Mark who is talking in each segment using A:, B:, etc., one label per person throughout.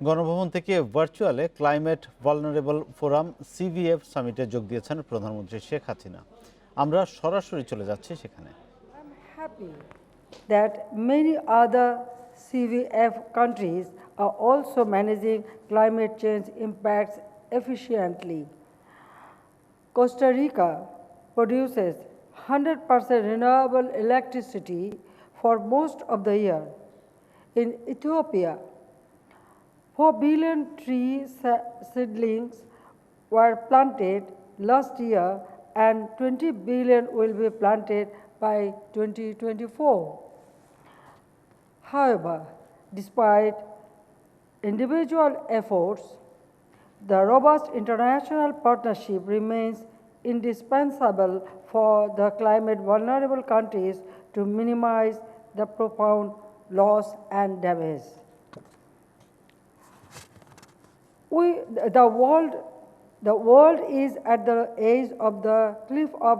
A: গণভবন থেকে ভার্চুয়ালে climate vulnerable forum CVF সামিটে যোগ দিয়েছেন প্রধানমন্ত্রী শেখ হাসিনা। আমরা সরাসরি চলে যাচ্ছি সেখানে।
B: I'm happy that many other CVF countries are also managing climate change impacts efficiently. Costa Rica produces 100% renewable electricity for most of the year. In Ethiopia, 4 billion tree seedlings were planted last year and 20 billion will be planted by 2024. However, despite individual efforts, the robust international partnership remains indispensable for the climate vulnerable countries to minimize the profound loss and damage. The world is at the edge of the cliff of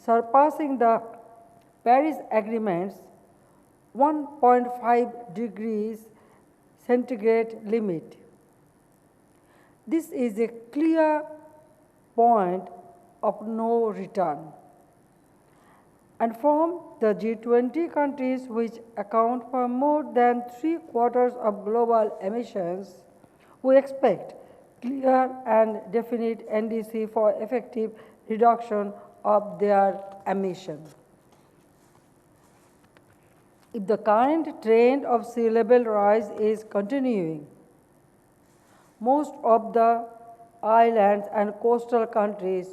B: surpassing the Paris Agreement's 1.5 degrees centigrade limit. This is a clear point of no return. And from the G20 countries, which account for more than 3/4 of global emissions, we expect clear and definite NDC for effective reduction of their emissions. If the current trend of sea level rise is continuing, most of the islands and coastal countries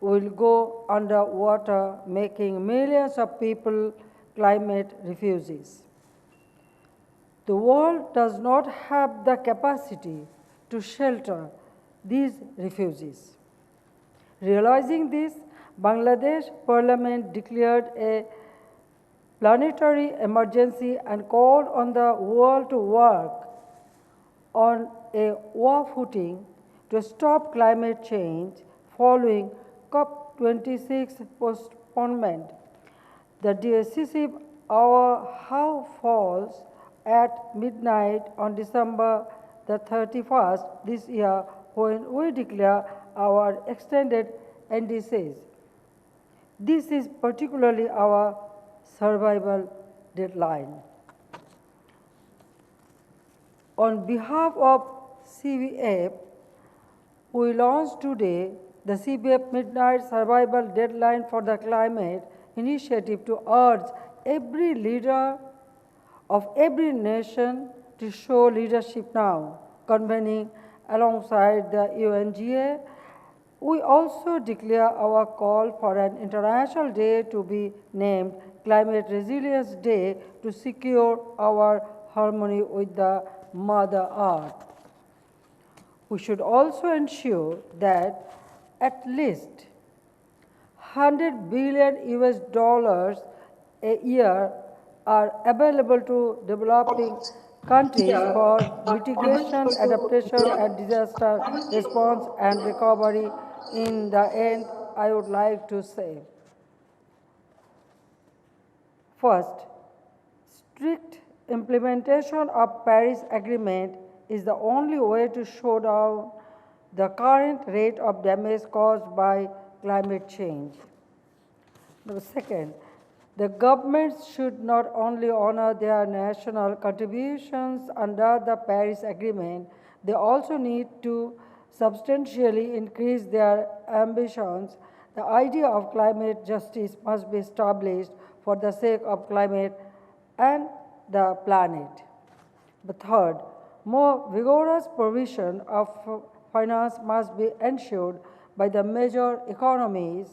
B: will go underwater, making millions of people climate refugees. The world does not have the capacity to shelter these refugees. Realizing this, Bangladesh Parliament declared a planetary emergency and called on the world to work on a war footing to stop climate change following COP26 postponement. The decisive hour how falls at midnight on December the 31st this year when we declare our extended NDCs. This is particularly our survival deadline. On behalf of CVF, we launched today the CVF Midnight Survival Deadline for the Climate initiative to urge every leader of every nation to show leadership now, convening alongside the UNGA. We also declare our call for an international day to be named Climate Resilience Day to secure our harmony with the Mother Earth. We should also ensure that at least 100 billion US dollars a year are available to developing countries for mitigation, adaptation, and disaster response and recovery. In the end, I would like to say, first, strict implementation of Paris Agreement is the only way to slow down the current rate of damage caused by climate change. Second, the governments should not only honor their national contributions under the Paris Agreement, they also need to substantially increase their ambitions. The idea of climate justice must be established for the sake of climate and the planet. But third, more vigorous provision of finance must be ensured by the major economies.